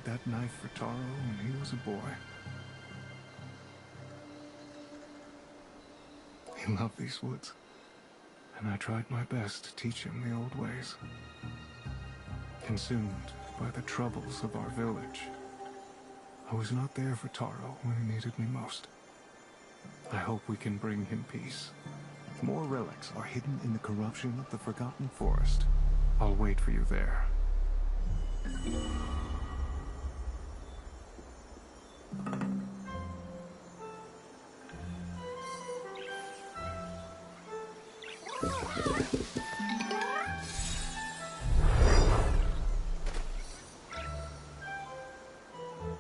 made that knife for Taro when he was a boy. He loved these woods, and I tried my best to teach him the old ways. Consumed by the troubles of our village, I was not there for Taro when he needed me most. I hope we can bring him peace. More relics are hidden in the corruption of the Forgotten Forest. I'll wait for you there.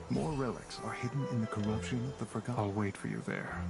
More relics are hidden in the corruption of the Forgotten. I'll wait for you there.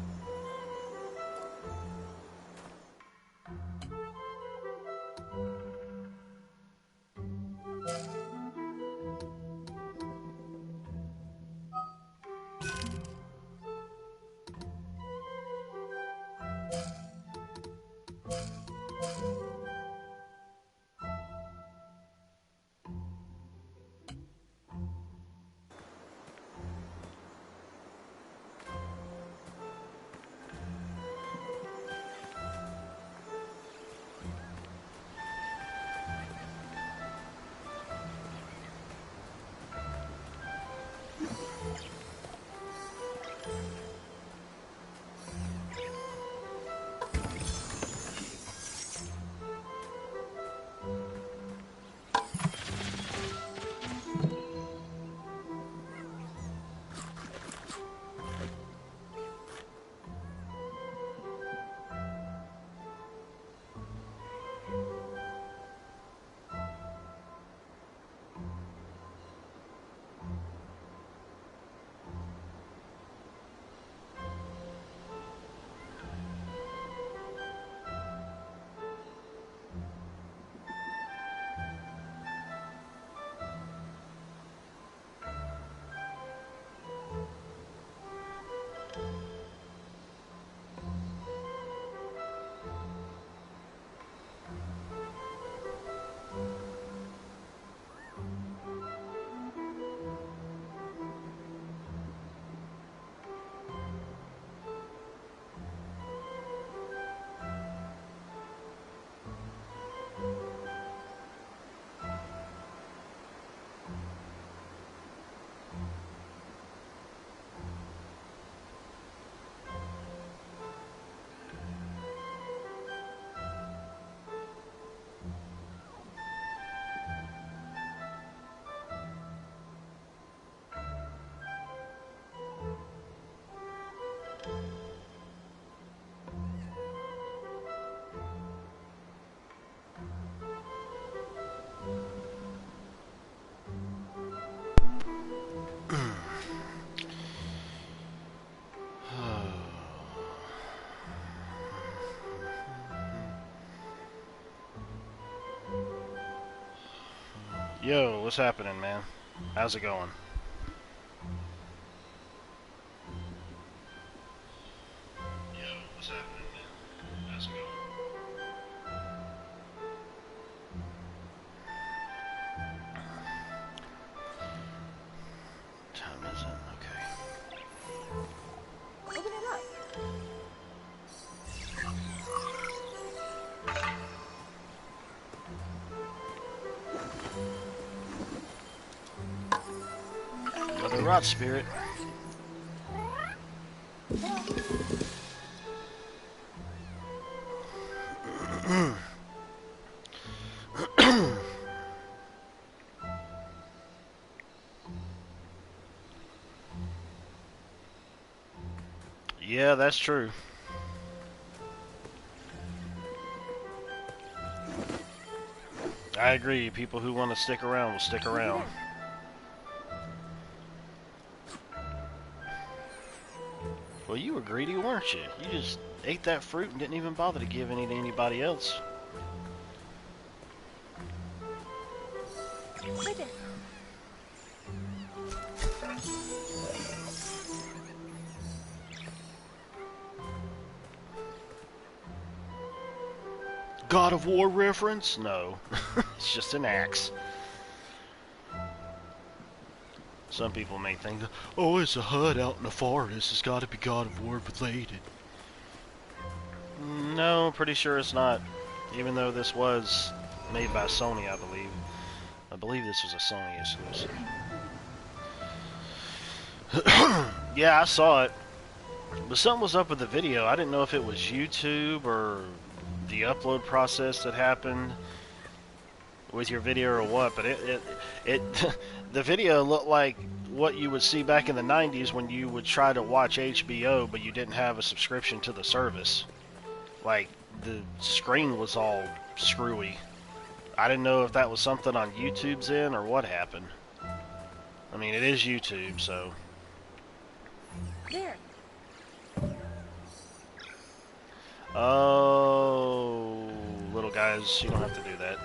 Yo, what's happening, man? How's it going? Yo, what's happening, man? How's it going? Time is it? Okay. Open it up. Mother Rot Spirit. Yeah, that's true. I agree. People who want to stick around will stick around. Well, you were greedy, weren't you? You just ate that fruit and didn't even bother to give any to anybody else. Right there. God of War reference? No. It's just an axe. Some people may think, oh, it's a HUD out in the forest. It's got to be God of War related. No, pretty sure it's not. Even though this was made by Sony, I believe. I believe this was a Sony exclusive. Yeah, I saw it. But something was up with the video. I didn't know if it was YouTube or the upload process that happened with your video or what, but it the video looked like what you would see back in the 90s when you would try to watch HBO but you didn't have a subscription to the service. Like, the screen was all screwy. I didn't know if that was something on YouTube's end or what happened. I mean, it is YouTube, so... There. Oh, little guys, you don't have to do that.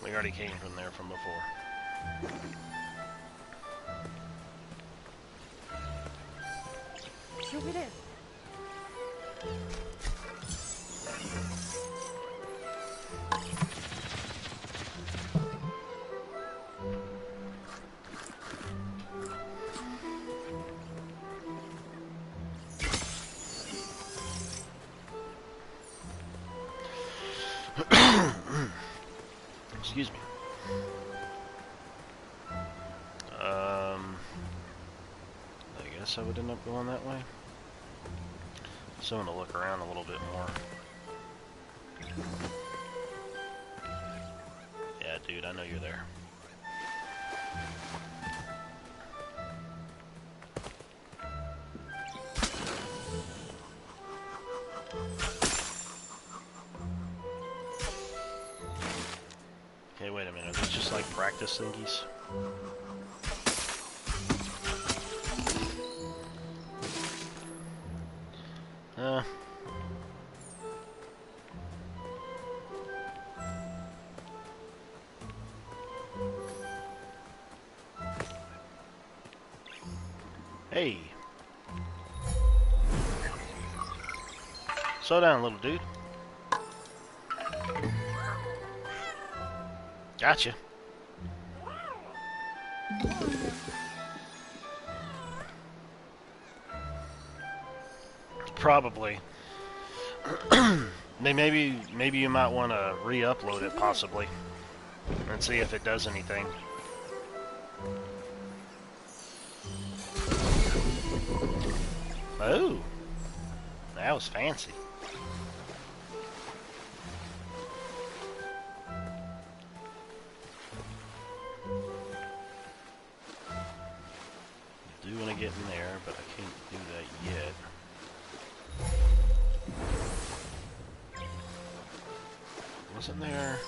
We already came from there from before. She'll be there. Excuse me. I guess I would end up going that way. So I'm gonna look around a little bit more. Yeah, dude, I know you're there. Okay, wait a minute. Are these just like practice thingies? Hey. Slow down, little dude. Gotcha. Probably. Maybe you might want to re-upload it, possibly, and see if it does anything. Oh, that was fancy. Do want to get in there, but I can't do that yet. Wasn't there?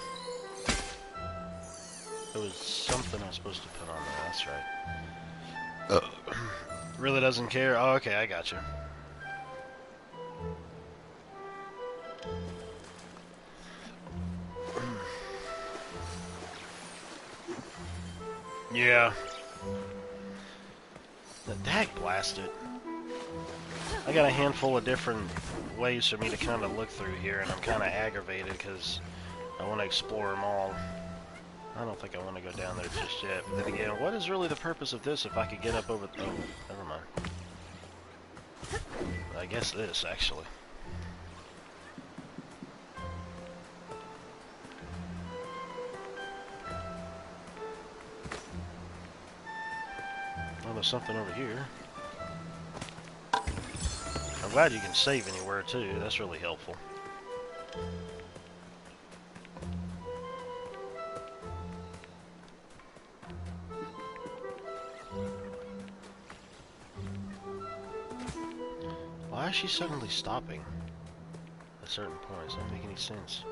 There was something I was supposed to put on there, that's right. Really doesn't care? Oh, okay, I got you. Yeah. The dag blasted. I got a handful of different ways for me to kind of look through here, and I'm kind of aggravated because I want to explore them all. I don't think I want to go down there just yet. But then again, what is really the purpose of this if I could get up over... Oh, never mind. I guess this, actually. Oh, there's something over here. I'm glad you can save anywhere, too. That's really helpful. Why is she suddenly stopping at certain points? Doesn't make any sense.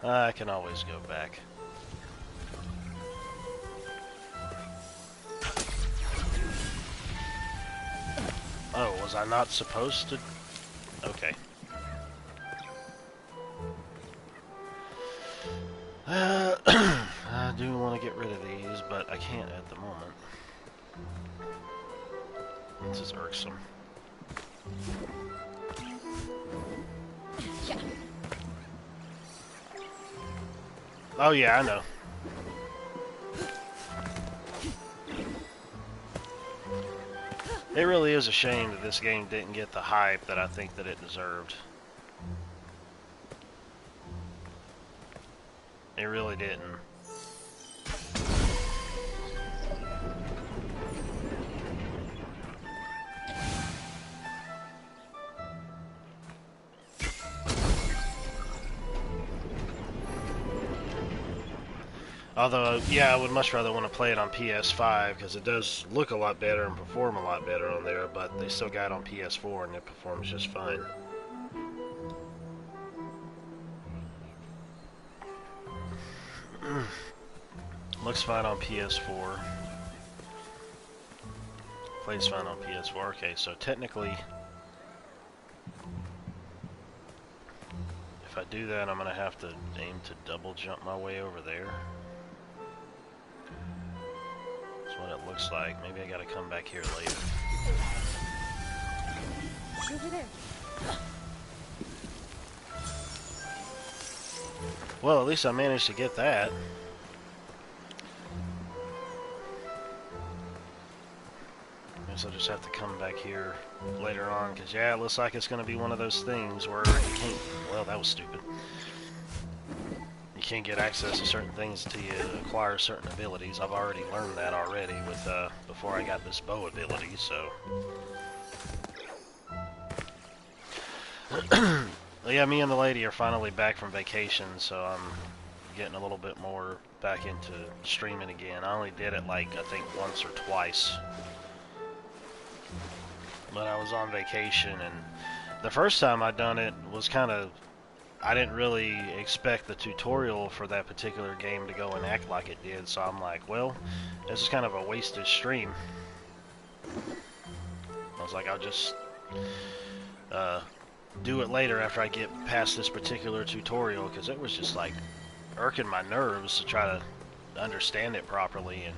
I can always go back. Oh, was I not supposed to? Okay. I do want to get rid of these, but I can't at the moment. This is irksome. Yeah. Oh yeah, I know. It really is a shame that this game didn't get the hype that I think that it deserved. It really didn't. Although, yeah, I would much rather want to play it on PS5 because it does look a lot better and perform a lot better on there, but they still got it on PS4 and it performs just fine. Looks fine on PS4. Plays fine on PS4. Okay, so technically, if I do that, I'm going to have to aim to double jump my way over there. That's what it looks like. Maybe I got to come back here later. Over there. Well, at least I managed to get that. Guess I'll just have to come back here later on, because yeah, it looks like it's going to be one of those things where you can't... Well, that was stupid. You can't get access to certain things until you acquire certain abilities. I've already learned that already with before I got this bow ability, so... Yeah, me and the lady are finally back from vacation, so I'm getting a little bit more back into streaming again. I only did it like, I think, once or twice. But I was on vacation, and the first time I done it was kind of... I didn't really expect the tutorial for that particular game to go and act like it did, so I'm like, well, this is kind of a wasted stream. I was like, I'll just do it later after I get past this particular tutorial, because it was just like irking my nerves to try to understand it properly, and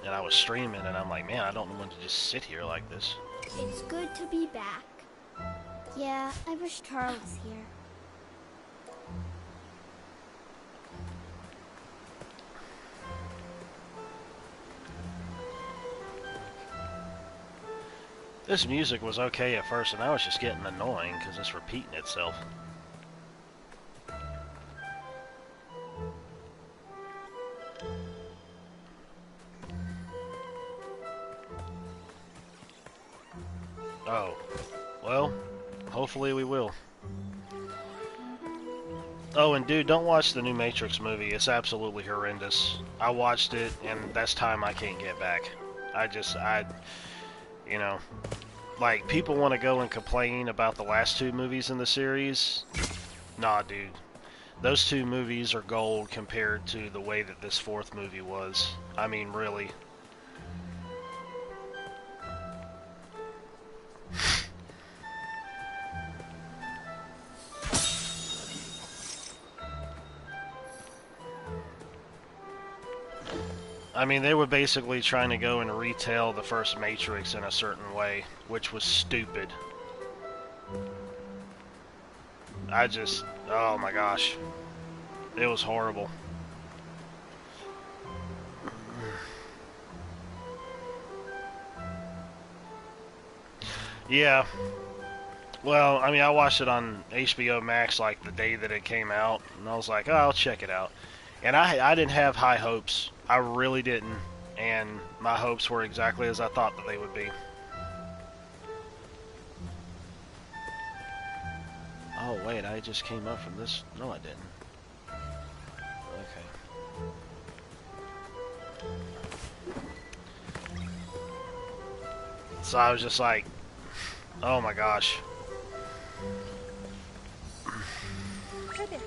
I was streaming, and I'm like, man, I don't want to just sit here like this. It's good to be back. Yeah, I wish Taro was here. This music was okay at first, and now it's just getting annoying because it's repeating itself. Oh, well, hopefully we will. Oh, and dude, don't watch the new Matrix movie. It's absolutely horrendous. I watched it, and that's time I can't get back. You know, like, people want to go and complain about the last two movies in the series. Nah, dude. Those two movies are gold compared to the way that this fourth movie was. I mean, really. I mean, they were basically trying to go and retell the first Matrix in a certain way, which was stupid. Oh my gosh. It was horrible. Yeah. Well, I mean, I watched it on HBO Max like the day that it came out, and I was like, oh, I'll check it out. And I didn't have high hopes. I really didn't. And my hopes were exactly as I thought that they would be. Oh, wait, I just came up from this. No, I didn't. Okay. So I was just like, oh my gosh. Right there.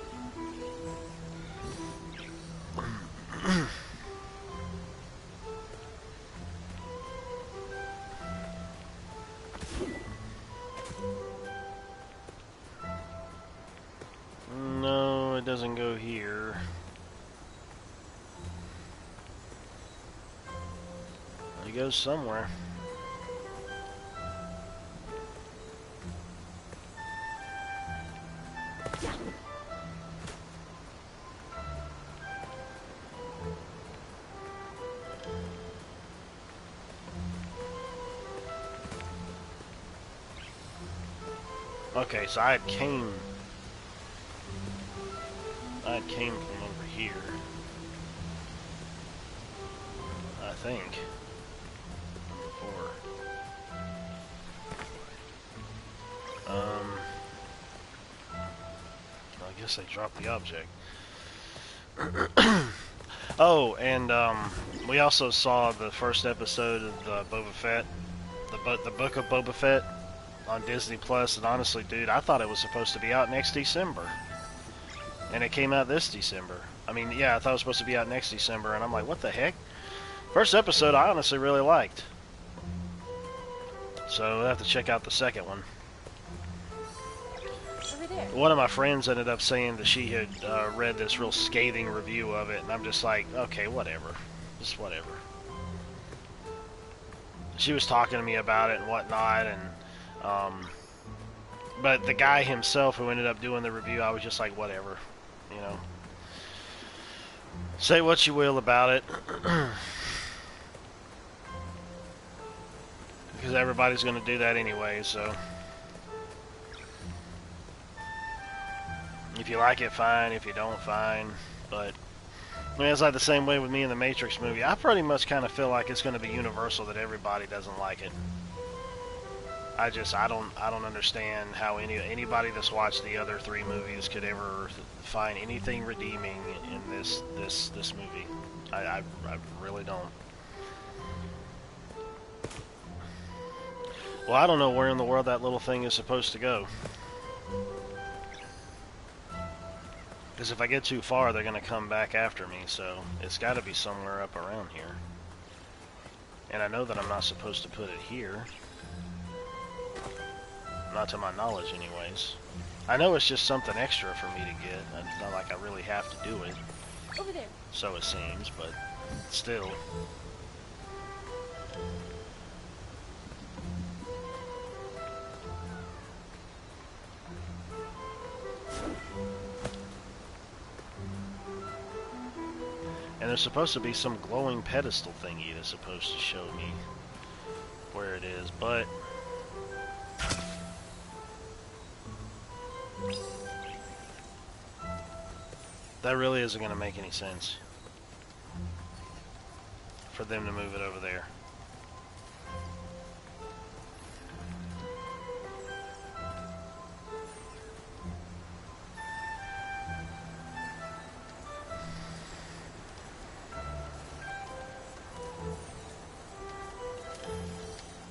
No, it doesn't go here. He goes somewhere. Okay, so I came from over here, I think, before. I guess I dropped the object. Oh, and we also saw the first episode of the Boba Fett, the Book of Boba Fett on Disney Plus, and honestly, dude, I thought it was supposed to be out next December. And it came out this December. I mean, yeah, I thought it was supposed to be out next December, and I'm like, what the heck? First episode I honestly really liked. So we'll have to check out the second one. Over there. One of my friends ended up saying that she had read this real scathing review of it, and I'm just like, okay, whatever. Just whatever. She was talking to me about it and whatnot, and but the guy himself who ended up doing the review, I was just like, whatever, you know. Say what you will about it, because everybody's going to do that anyway, so. If you like it, fine. If you don't, fine. But I mean, it's like the same way with me in the Matrix movie. I pretty much kind of feel like it's going to be universal that everybody doesn't like it. I don't understand how anybody that's watched the other three movies could ever find anything redeeming in this movie. I really don't. Well, I don't know where in the world that little thing is supposed to go. Because if I get too far, they're going to come back after me, so it's got to be somewhere up around here. And I know that I'm not supposed to put it here. Not to my knowledge, anyways. I know it's just something extra for me to get. It's not like I really have to do it. Over there. So it seems, but still. And there's supposed to be some glowing pedestal thingy that's supposed to show me where it is, but that really isn't going to make any sense for them to move it over there.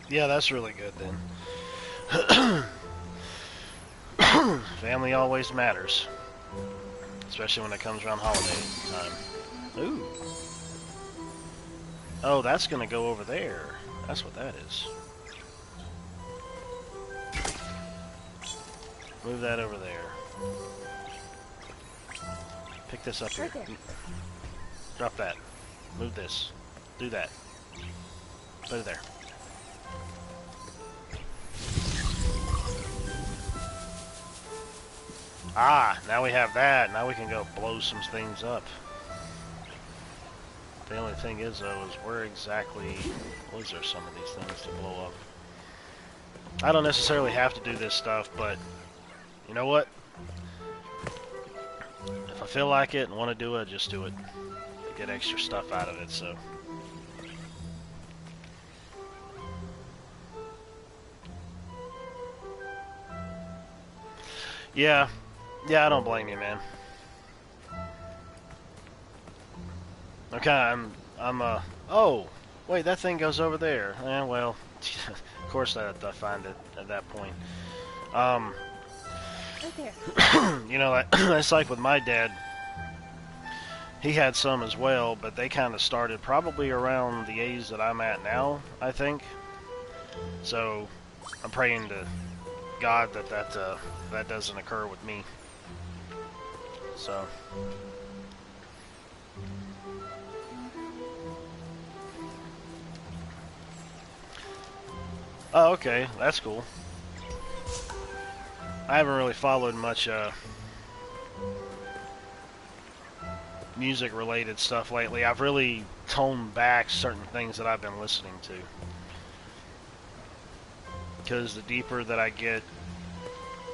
Yeah, that's really good then. Family always matters. Especially when it comes around holiday time. Ooh. Oh, that's gonna go over there. That's what that is. Move that over there. Pick this up here. Right there. Drop that. Move this. Do that. Put it there. Ah, now we have that. Now we can go blow some things up. The only thing is, though, is where exactly was there some of these things to blow up? I don't necessarily have to do this stuff, but you know what? If I feel like it and want to do it, just do it. Get extra stuff out of it, so. Yeah. Yeah, I don't blame you, man. Okay, oh, wait, that thing goes over there. Well, of course I find it at that point. Right there. You know, it's like with my dad. He had some as well, but they kind of started probably around the age that I'm at now, I think. So, I'm praying to God that doesn't occur with me. So. Oh, okay, that's cool. I haven't really followed much music-related stuff lately. I've really toned back certain things that I've been listening to. Because the deeper that I get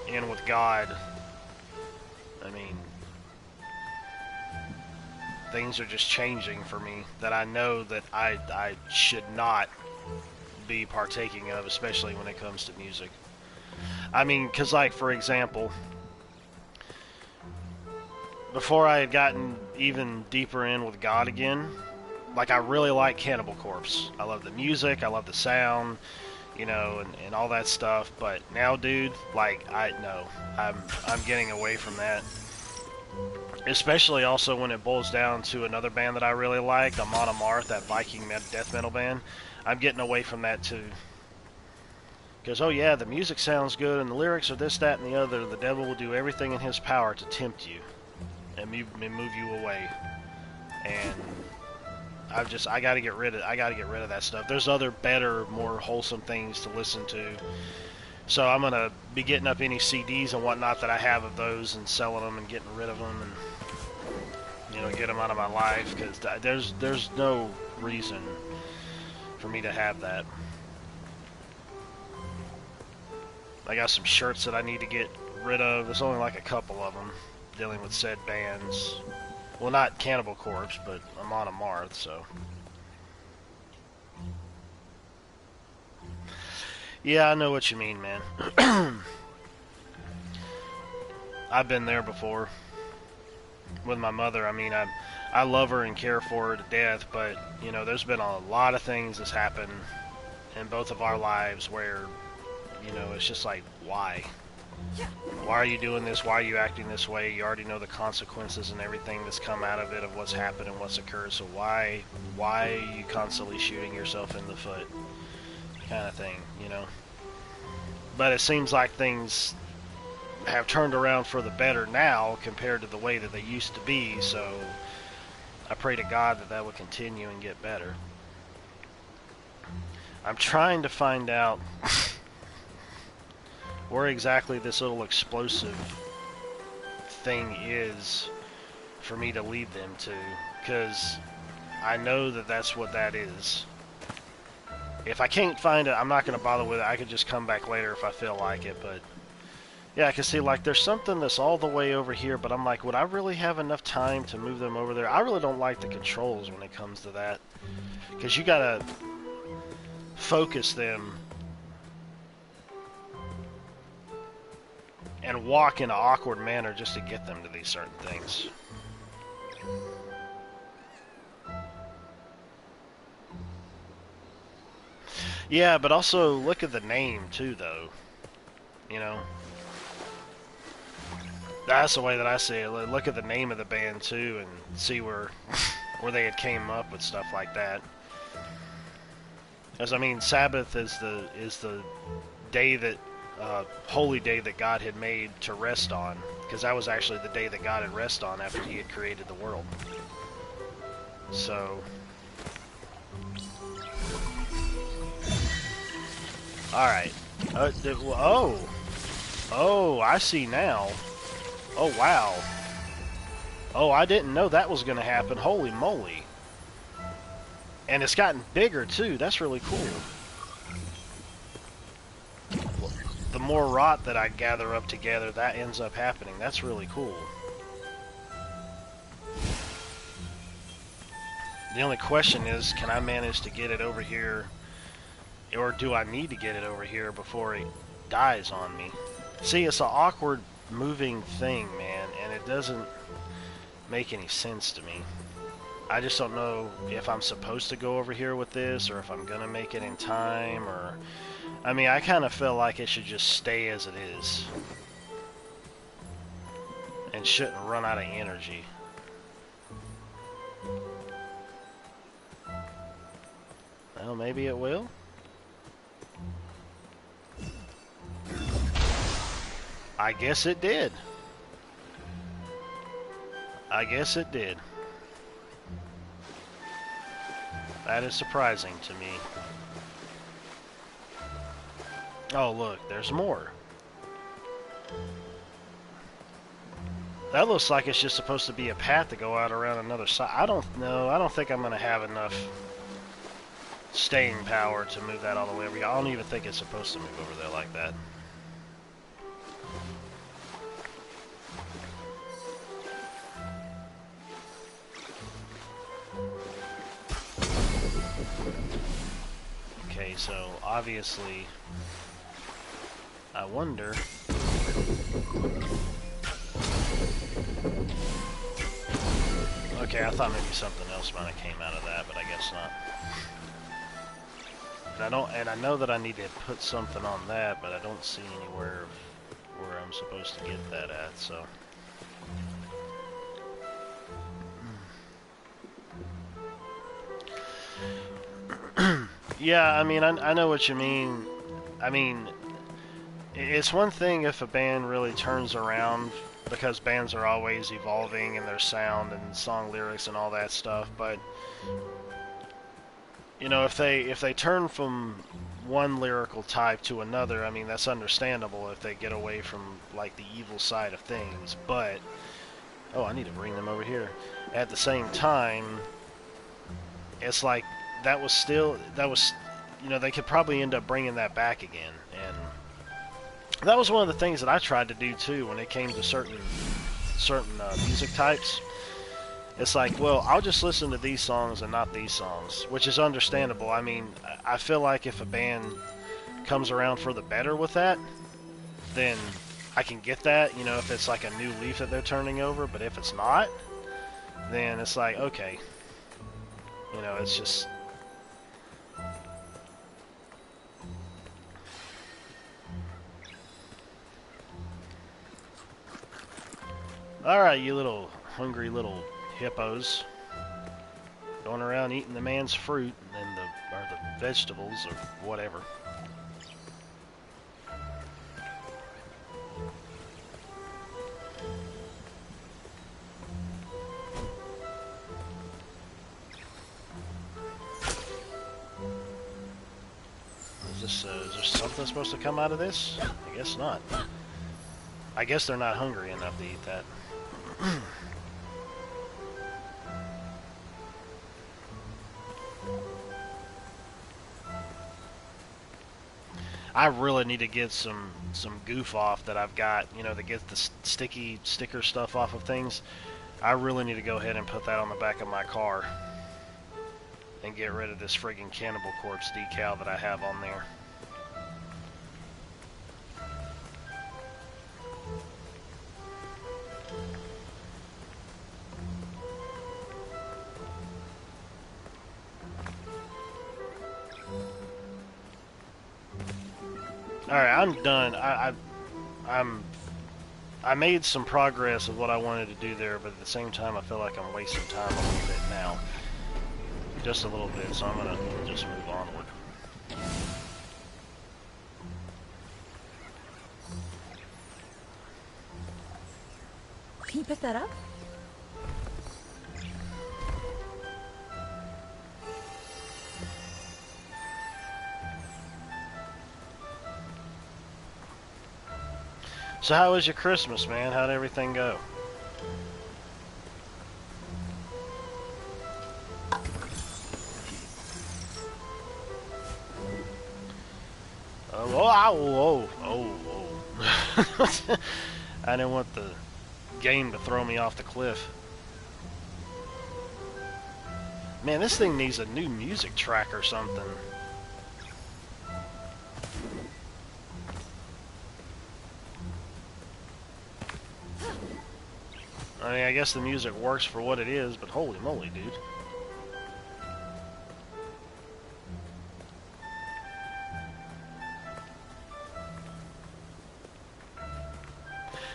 in with God, I mean, things are just changing for me that I know that I should not be partaking of, especially when it comes to music. I mean, because, like, for example, before I had gotten even deeper in with God again, like, I really like Cannibal Corpse. I love the music, I love the sound, you know, and all that stuff. But now, dude, like, I'm getting away from that. Especially also when it boils down to another band that I really like, Amon Amarth, that Viking death metal band. I'm getting away from that too. Because, oh yeah, the music sounds good and the lyrics are this, that, and the other. The devil will do everything in his power to tempt you and move you away. And I gotta get rid of that stuff. There's other better, more wholesome things to listen to. So I'm gonna be getting up any CDs and whatnot that I have of those and selling them and getting rid of them and, you know, get them out of my life, because there's no reason for me to have that. I got some shirts that I need to get rid of. There's only like a couple of them dealing with said bands. Well, not Cannibal Corpse, but Amon Amarth, so. Yeah, I know what you mean, man. I've been there before with my mother. I mean, I love her and care for her to death, but, you know, there's been a lot of things that's happened in both of our lives where, you know, it's just like, why? Why are you doing this? Why are you acting this way? You already know the consequences and everything that's come out of it, of what's happened and what's occurred, so why are you constantly shooting yourself in the foot? Kind of thing, you know? But it seems like things have turned around for the better now compared to the way that they used to be, so I pray to God that that will continue and get better. I'm trying to find out where exactly this little explosive thing is for me to lead them to, because I know that that's what that is. If I can't find it, I'm not going to bother with it. I could just come back later if I feel like it, but yeah, I can see, like, there's something that's all the way over here, but I'm like, would I really have enough time to move them over there? I really don't like the controls when it comes to that, because you got to focus them and walk in an awkward manner just to get them to these certain things. Yeah, but also look at the name too, though. You know, that's the way that I see it. Look at the name of the band too, and see where they had came up with stuff like that. As I mean, Sabbath is the day that holy day that God had made to rest on, because that was actually the day that God had rest on after He had created the world. So. Alright. Oh, I see now. Oh, wow. Oh, I didn't know that was going to happen. Holy moly. And it's gotten bigger, too. That's really cool. The more rot that I gather up together, that ends up happening. That's really cool. The only question is, can I manage to get it over here? Or do I need to get it over here before it dies on me? See, it's an awkward moving thing, man, and it doesn't make any sense to me. I just don't know if I'm supposed to go over here with this, or if I'm gonna make it in time, or... I mean, I kind of feel like it should just stay as it is. And shouldn't run out of energy. Well, maybe it will. I guess it did. I guess it did. That is surprising to me. Oh, look, there's more. That looks like it's just supposed to be a path to go out around another side. I don't know. I don't think I'm going to have enough staying power to move that all the way over here. I don't even think it's supposed to move over there like that. Okay, so obviously, I wonder. Okay, I thought maybe something else might have came out of that, but I guess not. And I know that I need to put something on that, but I don't see anywhere where I'm supposed to get that at, so. Yeah, I mean, I know what you mean. I mean, it's one thing if a band really turns around, because bands are always evolving in their sound and song lyrics and all that stuff, but you know, if they turn from one lyrical type to another, I mean, that's understandable if they get away from like the evil side of things, but oh, I need to bring them over here. At the same time, it's like that was, you know, they could probably end up bringing that back again, and that was one of the things that I tried to do too when it came to certain music types. It's like, well, I'll just listen to these songs and not these songs, which is understandable. I mean, I feel like if a band comes around for the better with that, then I can get that, you know, if it's like a new leaf that they're turning over, but if it's not, then it's like, okay, you know, it's just... Alright, you little hungry little hippos. Going around eating the man's fruit and or the vegetables or whatever. Is there something supposed to come out of this? I guess not. I guess they're not hungry enough to eat that. I really need to get some goof off that I've got, you know, to get the sticky sticker stuff off of things. I really need to go ahead and put that on the back of my car and get rid of this friggin' Cannibal Corpse decal that I have on there. Alright, I'm done. I made some progress of what I wanted to do there, but at the same time I feel like I'm wasting time a little bit now. Just a little bit, so I'm gonna just move onward. Can you pick that up? So how was your Christmas, man? How'd everything go? I didn't want the game to throw me off the cliff. Man, this thing needs a new music track or something. I mean, I guess the music works for what it is, but holy moly, dude.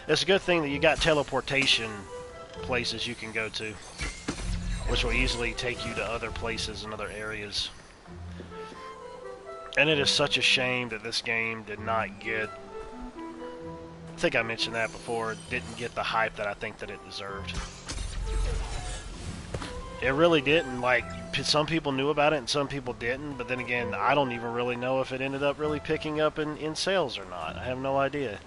It's a good thing that you got teleportation places you can go to, which will easily take you to other places and other areas. And it is such a shame that this game did not get... I think I mentioned that before, didn't get the hype that I think that it deserved. It really didn't. Like, some people knew about it and some people didn't, but then again, I don't even really know if it ended up really picking up in sales or not. I have no idea.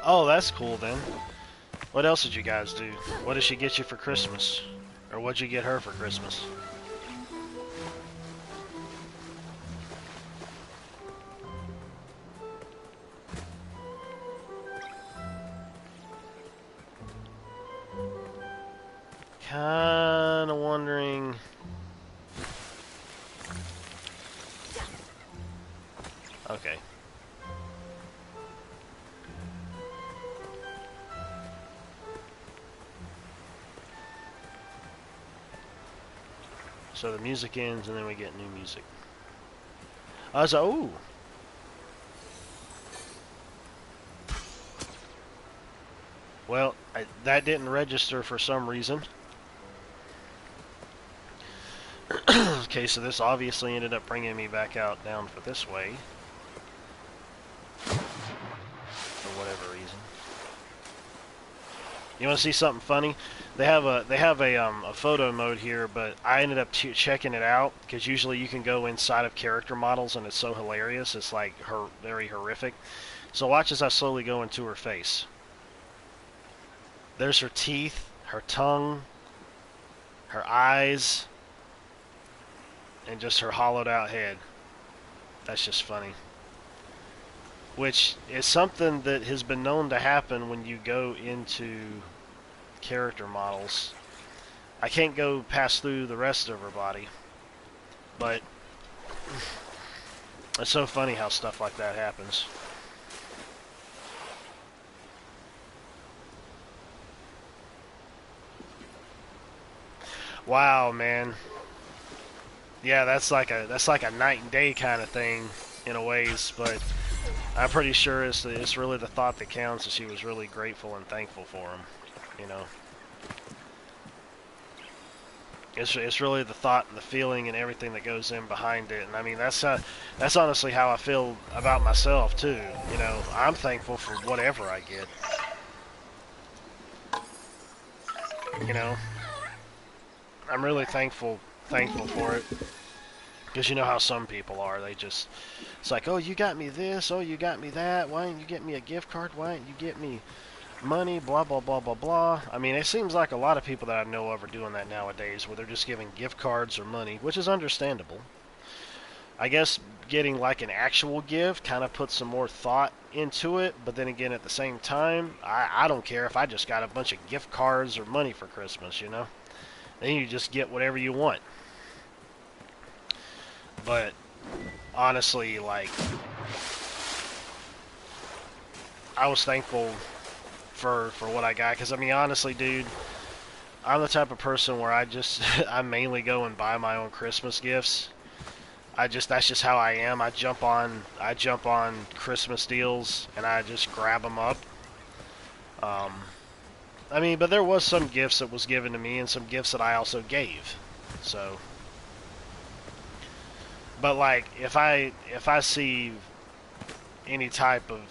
Oh, that's cool then. What else did you guys do? What did she get you for Christmas? Or what'd you get her for Christmas? Kinda wondering... Okay. So the music ends and then we get new music. Oh! Well, that didn't register for some reason. Okay, so this obviously ended up bringing me back out down for this way. For whatever reason. You want to see something funny? They have a photo mode here, but I ended up checking it out because usually you can go inside of character models and it's so hilarious. It's like very horrific. So watch as I slowly go into her face. There's her teeth, her tongue, her eyes, and just her hollowed out head. That's just funny. Which is something that has been known to happen when you go into character models. I can't go pass through the rest of her body, but it's so funny how stuff like that happens. Wow, man. Yeah, that's like a night and day kind of thing in a ways, but I'm pretty sure it's really the thought that counts, and she was really grateful and thankful for him, you know. It's really the thought and the feeling and everything that goes in behind it, and I mean that's honestly how I feel about myself too. You know, I'm thankful for whatever I get. You know, I'm really thankful for it. Because you know how some people are. They just... It's like, oh, you got me this. Oh, you got me that. Why didn't you get me a gift card? Why didn't you get me money? Blah, blah, blah, blah, blah. I mean, it seems like a lot of people that I know of are doing that nowadays, where they're just giving gift cards or money, which is understandable. I guess getting like an actual gift kind of puts some more thought into it. But then again, at the same time, I don't care if I just got a bunch of gift cards or money for Christmas, you know? Then you just get whatever you want. But honestly, like, I was thankful for what I got, because I mean, honestly, dude, I'm the type of person where I mainly go and buy my own Christmas gifts. That's just how I am. I jump on Christmas deals and I just grab them up. I mean, but there was some gifts that was given to me and some gifts that I also gave. So, but like, if I see any type of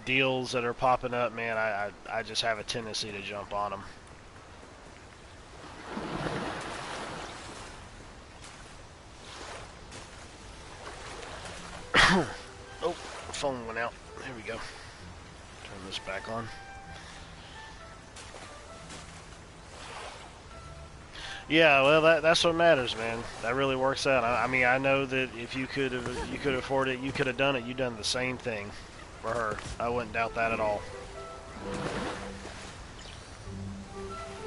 deals that are popping up, man, I just have a tendency to jump on them. Oh, the phone went out. There we go. Turn this back on. Yeah, well, that's what matters, man. That really works out. I mean, I know that if you could afford it, you could have done it. You've done the same thing for her. I wouldn't doubt that at all.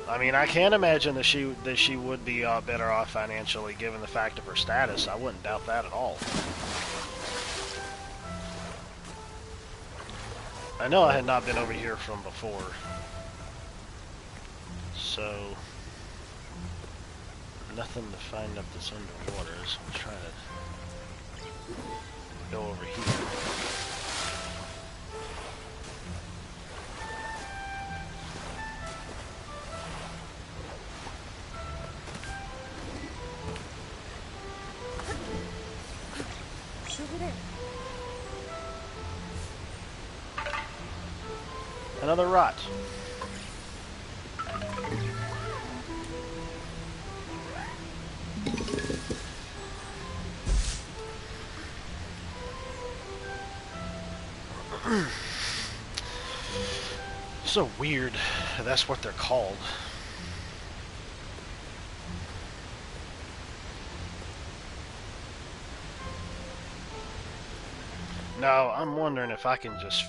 I mean, I can't imagine that she would be better off financially, given the fact of her status. I wouldn't doubt that at all. I know I had not been over here from before, so nothing to find up that's underwater, so I'm trying to go over here. Another rot. So weird. That's what they're called. Now, I'm wondering if I can just...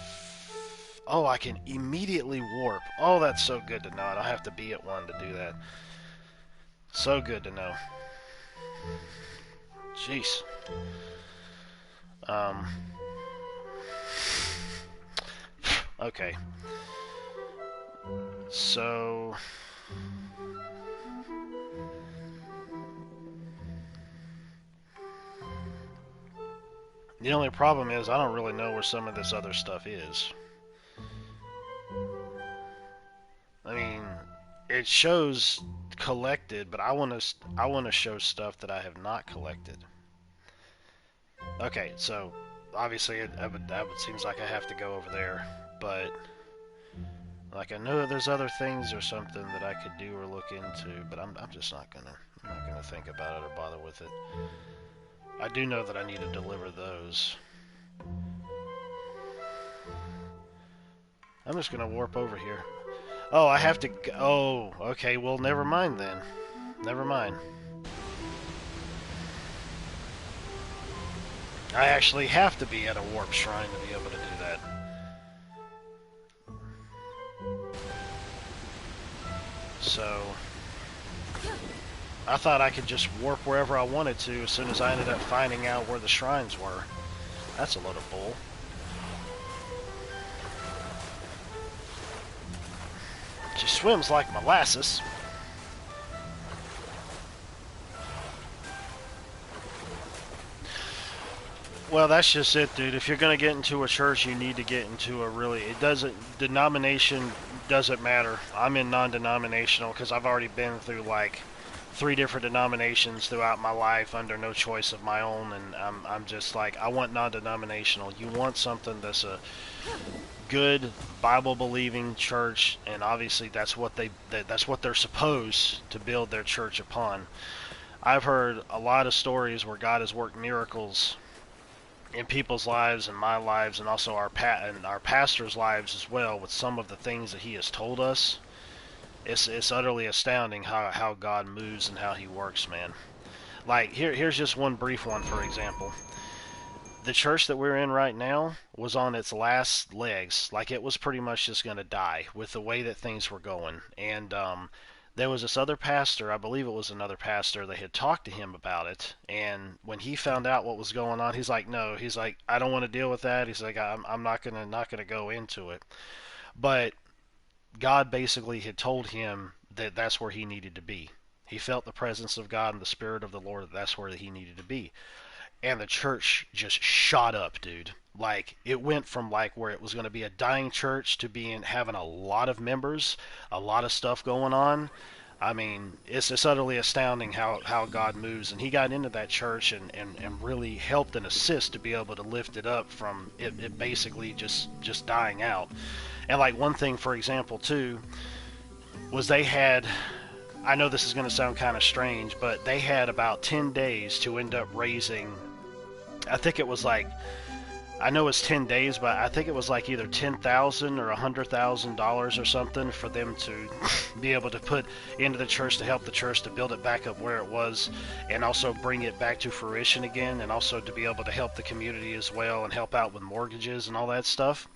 Oh, I can immediately warp. Oh, that's so good to know. I don't have to be at one to do that. So good to know. Jeez. Okay. So... The only problem is I don't really know where some of this other stuff is. I mean, it shows collected, but I want to show stuff that I have not collected. Okay, so obviously it seems like I have to go over there, but like I know there's other things or something that I could do or look into, but I'm just not gonna think about it or bother with it. I do know that I need to deliver those. I'm just gonna warp over here. Oh, I have to... Oh, okay, well, never mind then. Never mind. I actually have to be at a warp shrine to be able to do that. So... I thought I could just warp wherever I wanted to as soon as I ended up finding out where the shrines were. That's a load of bull. She swims like molasses. Well, that's just it, dude. If you're gonna get into a church, you need to get into a really... Denomination doesn't matter. I'm in non-denominational because I've already been through like 3 different denominations throughout my life under no choice of my own, and I'm just like, I want non-denominational. You want something that's a good Bible-believing church, and obviously that's what they're supposed to build their church upon. I've heard a lot of stories where God has worked miracles in people's lives and my lives, and also our pastors' lives as well, with some of the things that he has told us. It's utterly astounding how God moves and how he works, man. Like, here's just one brief one, for example. The church that we're in right now was on its last legs. Like, it was pretty much just going to die with the way that things were going. And there was this other pastor, I believe it was another pastor, that had talked to him about it. And when he found out what was going on, he's like, no, he's like, I don't want to deal with that. He's like, I'm not gonna go into it. But God basically had told him that that's where he needed to be. He felt the presence of God and the Spirit of the Lord, that's where he needed to be. And the church just shot up, dude. Like, it went from like where it was going to be a dying church to having a lot of members, a lot of stuff going on. I mean, it's utterly astounding how God moves. And he got into that church and really helped and assist to be able to lift it up from it basically just dying out. And like one thing, for example, too, was they had, I know this is going to sound kind of strange, but they had about 10 days to end up raising, I think it was like, I know it's 10 days, but I think it was like either $10,000 or $100,000 or something for them to be able to put into the church to help the church to build it back up where it was, and also bring it back to fruition again, and also to be able to help the community as well and help out with mortgages and all that stuff.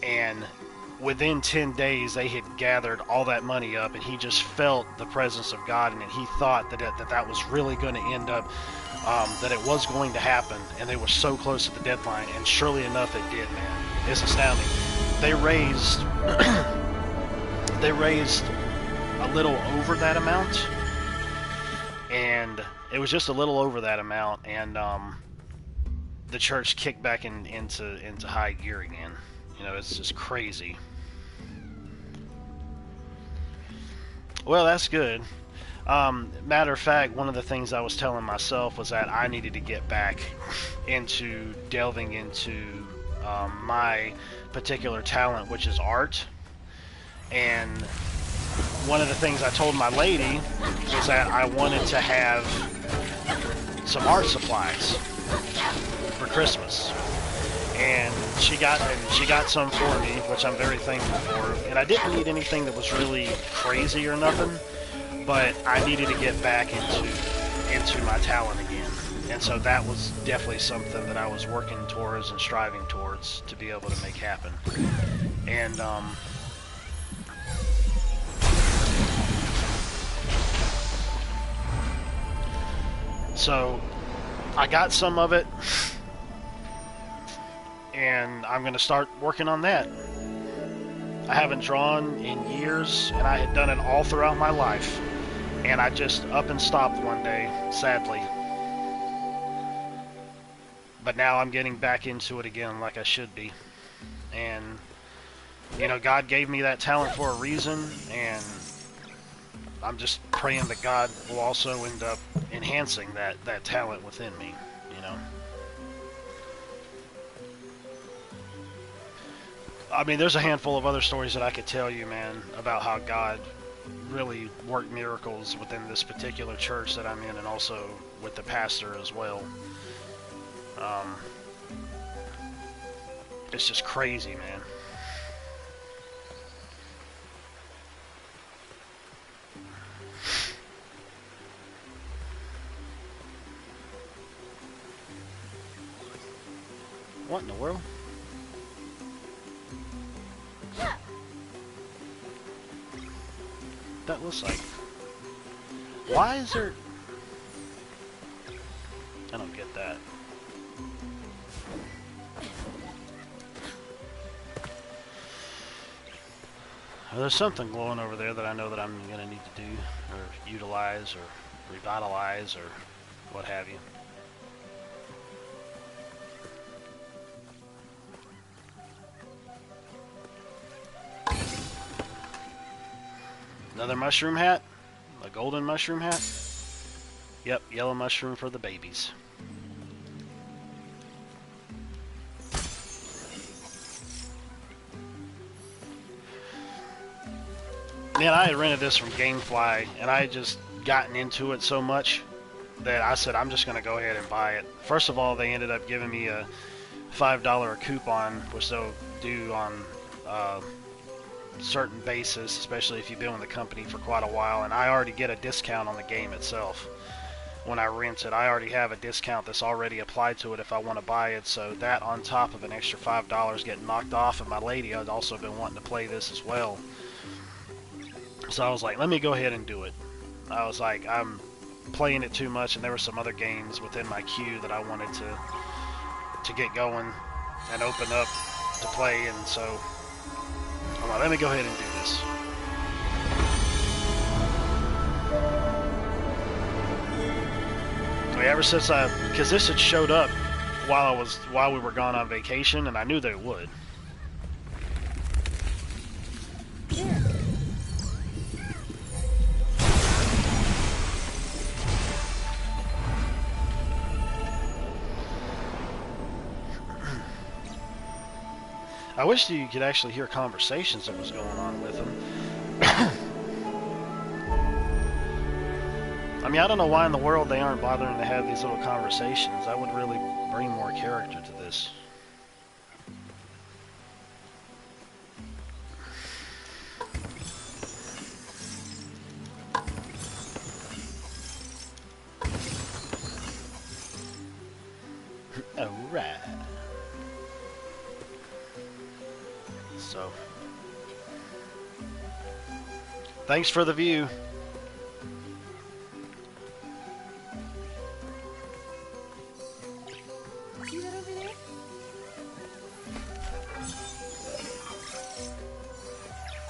And within 10 days, they had gathered all that money up, and he just felt the presence of God, and he thought that was really going to end up, that it was going to happen, and they were so close to the deadline, and surely enough, it did, man. It's astounding. They raised a little over that amount, and it was just a little over that amount, and the church kicked back into high gear again. You know, it's just crazy. Well, that's good. Matter of fact, one of the things I was telling myself was that I needed to get back into delving into my particular talent, which is art. And one of the things I told my lady was that I wanted to have some art supplies for Christmas. And she got some for me, which I'm very thankful for. And I didn't need anything that was really crazy or nothing, but I needed to get back into my talent again. And so that was definitely something that I was working towards and striving towards to be able to make happen. And so I got some of it, and I'm going to start working on that. I haven't drawn in years, and I had done it all throughout my life, and I just up and stopped one day, sadly. But now I'm getting back into it again like I should be. And, you know, God gave me that talent for a reason, and I'm just praying that God will also end up enhancing that talent within me, you know. I mean, there's a handful of other stories that I could tell you, man, about how God really worked miracles within this particular church that I'm in, and also with the pastor as well. It's just crazy, man. What in the world? That looks like... Why is there... I don't get that. Well, there's something glowing over there that I know that I'm going to need to do, or utilize, or revitalize, or what have you. Another mushroom hat? A golden mushroom hat? Yep, yellow mushroom for the babies. Man, I had rented this from Gamefly, and I had just gotten into it so much that I said, I'm just going to go ahead and buy it. First of all, they ended up giving me a $5 coupon, which they'll do on certain basis, especially if you've been with the company for quite a while, and I already get a discount on the game itself. When I rent it, I already have a discount that's already applied to it if I want to buy it, so that on top of an extra $5 getting knocked off, and my lady had also been wanting to play this as well. So I was like, let me go ahead and do it. I was like, I'm playing it too much, and there were some other games within my queue that I wanted to get going and open up to play, and so I'm like, let me go ahead and do this. I mean, ever since because this had showed up while we were gone on vacation, and I knew that it would. I wish you could actually hear conversations that was going on with them. I mean, I don't know why in the world they aren't bothering to have these little conversations. That would really bring more character to this. Alright. So, thanks for the view. See that over there?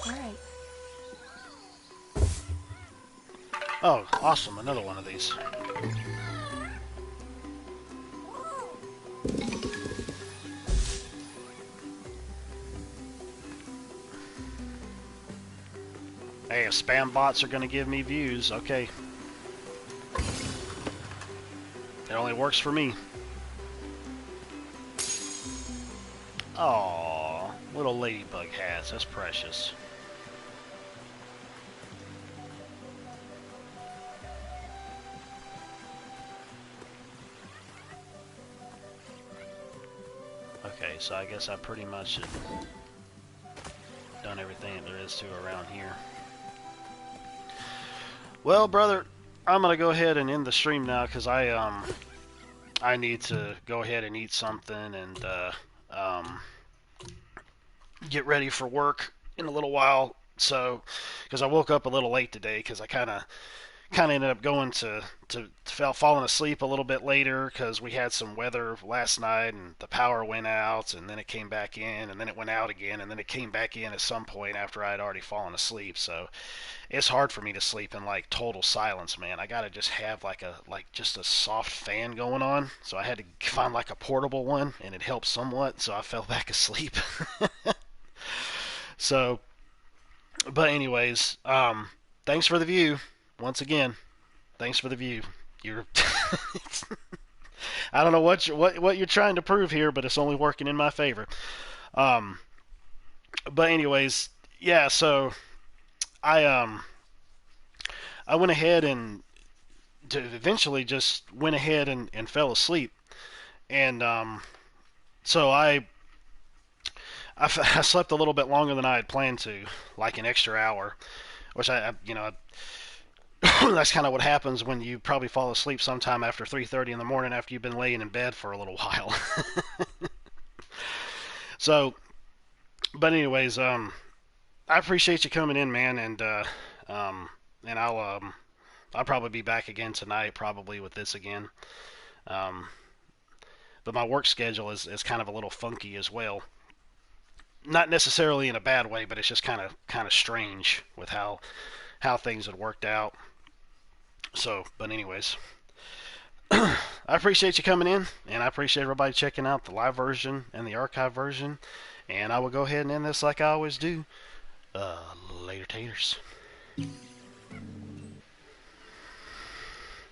All right. Oh, awesome. Another one of these. Hey, if spam bots are going to give me views, okay. It only works for me. Aww, little ladybug hats. That's precious. Okay, so I guess I pretty much have done everything that there is to around here. Well, brother, I'm gonna go ahead and end the stream now because I need to go ahead and eat something and get ready for work in a little while. So, because I woke up a little late today because I kind of ended up going to falling asleep a little bit later because we had some weather last night and the power went out and then it came back in and then it went out again and then it came back in at some point after I had already fallen asleep. So it's hard for me to sleep in like total silence, man. I gotta just have just a soft fan going on. So I had to find like a portable one and it helped somewhat. So I fell back asleep. So, but anyways, thanks for the view. Once again, thanks for the view. You're I don't know what you're trying to prove here, but it's only working in my favor. But anyways, yeah. So I went ahead and eventually just went ahead and fell asleep, and so I slept a little bit longer than I had planned to, like an extra hour, which I that's kind of what happens when you probably fall asleep sometime after 3:30 in the morning after you've been laying in bed for a little while. So, but anyways, I appreciate you coming in, man, and I'll probably be back again tonight, probably with this again. But my work schedule is kind of a little funky as well. Not necessarily in a bad way, but it's just kind of strange with how things had worked out. So, but anyways, I appreciate you coming in, and I appreciate everybody checking out the live version and the archive version. And I will go ahead and end this like I always do. Later, taters.